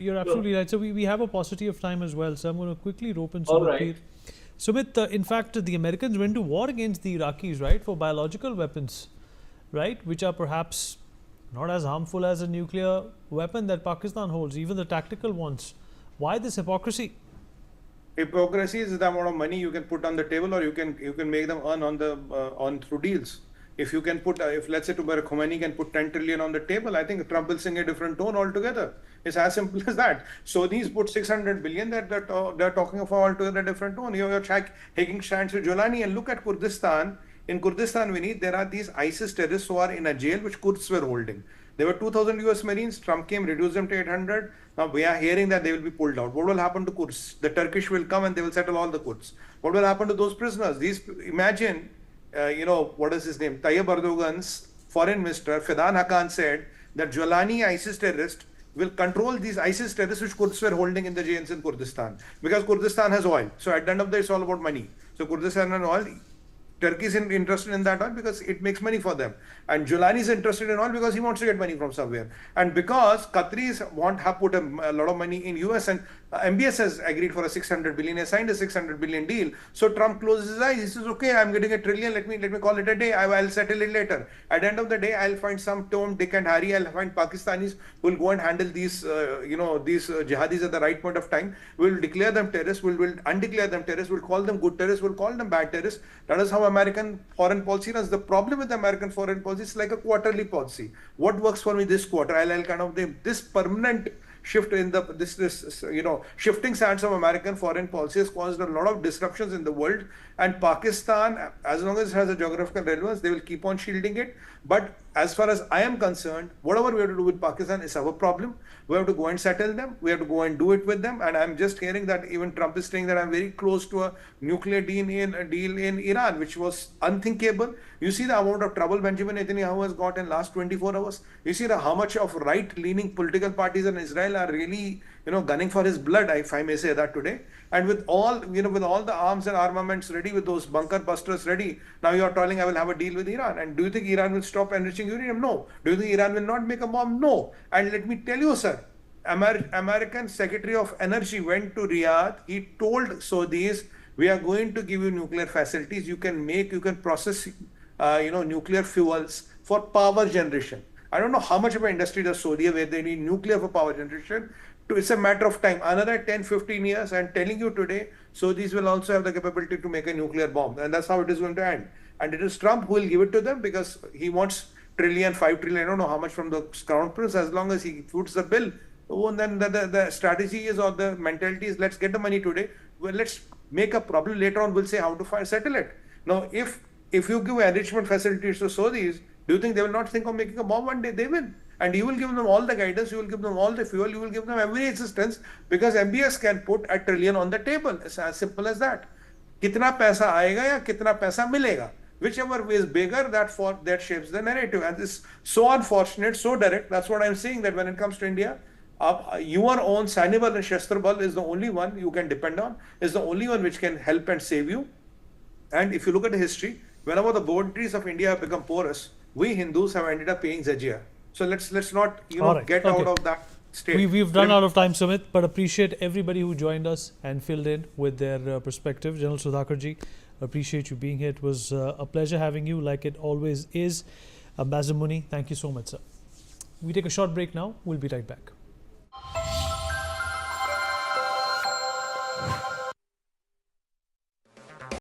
You're absolutely right. So we have a paucity of time as well. So I'm going to quickly rope in All Sumit Peer. right. Sumit, in fact, the Americans went to war against the Iraqis, right, for biological weapons, right, which are perhaps not as harmful as a nuclear weapon that Pakistan holds, even the tactical ones. Why this hypocrisy? Hypocrisy is the amount of money you can put on the table, or you can make them earn on through deals. If you can put, if let's say Tubar Khomeini can put 10 trillion on the table, I think Trump will sing a different tone altogether. It's as simple as that. So these put 600 billion, that they're talking of altogether different tone. You're taking stands with Jolani, and look at Kurdistan. In Kurdistan, Vineet, there are these ISIS terrorists who are in a jail which Kurds were holding. There were 2,000 US Marines. Trump came, reduced them to 800. Now we are hearing that they will be pulled out. What will happen to Kurds? The Turkish will come and they will settle all the Kurds. What will happen to those prisoners? Imagine, what is his name? Tayyip Erdogan's foreign minister, Fidan Hakan, said that Jolani ISIS terrorist will control these ISIS terrorists which Kurds were holding in the jails in Kurdistan. Because Kurdistan has oil. So at the end of the day, it's all about money. So Kurdistan and oil. Turkey is interested in that oil because it makes money for them. And Julani is interested in oil because he wants to get money from somewhere. And because Qataris have put a lot of money in US, and MBS has agreed for a 600 billion, he signed a 600 billion deal. So Trump closes his eyes. He says, okay, I'm getting $1 trillion. Let me call it a day. I'll settle it later. At the end of the day, I'll find some Tom, Dick and Harry. I'll find Pakistanis who will go and handle these, these jihadis at the right point of time. We'll declare them terrorists. We'll undeclare them terrorists. We'll call them good terrorists. We'll call them bad terrorists. That is how American foreign policy runs. The problem with American foreign policy is like a quarterly policy. What works for me this quarter, I'll kind of this permanent shift in the shifting sands of American foreign policy has caused a lot of disruptions in the world. And Pakistan, as long as it has a geographical relevance, they will keep on shielding it. But as far as I am concerned, whatever we have to do with Pakistan is our problem. We have to go and settle them. We have to go and do it with them. And I'm just hearing that even Trump is saying that I'm very close to a nuclear deal in Iran, which was unthinkable. You see the amount of trouble Benjamin Netanyahu has got in last 24 hours. You see how much of right-leaning political parties in Israel are really, gunning for his blood, if I may say that today. And with all the arms and armaments ready, with those bunker busters ready, now you are telling I will have a deal with Iran. And do you think Iran will stop enriching uranium? No. Do you think Iran will not make a bomb? No. And let me tell you, sir, American Secretary of Energy went to Riyadh. He told Saudis, we are going to give you nuclear facilities. You can process, nuclear fuels for power generation. I don't know how much of an industry does Saudi where they need nuclear for power generation. It's a matter of time. Another 10, 15 years, I'm telling you today, Saudis will also have the capability to make a nuclear bomb. And that's how it is going to end. And it is Trump who will give it to them because he wants trillion, 5 trillion, I don't know how much from the crown prince, as long as he foots the bill. Oh, then the strategy is, or the mentality is, let's get the money today. Well, let's make a problem later on. We'll say how to settle it. Now, if you give enrichment facilities to Saudis, do you think they will not think of making a bomb one day? They will. And you will give them all the guidance, you will give them all the fuel, you will give them every assistance, because MBS can put $1 trillion on the table. It's as simple as that. Kitna paisa aayega ya kitna paisa milega? Whichever way is bigger, that shapes the narrative. And this is so unfortunate, so direct. That's what I'm saying, that when it comes to India, your own Sanibal and Shastrabal is the only one you can depend on, is the only one which can help and save you. And if you look at the history, whenever the boundaries of India have become porous, we Hindus have ended up paying jizya. So let's not get out of that state. We've run out of time, Sumit, but appreciate everybody who joined us and filled in with their perspective. General Sudhakarji, appreciate you being here. It was a pleasure having you, like it always is. Ambassador Muni, thank you so much, sir. We take a short break now. We'll be right back.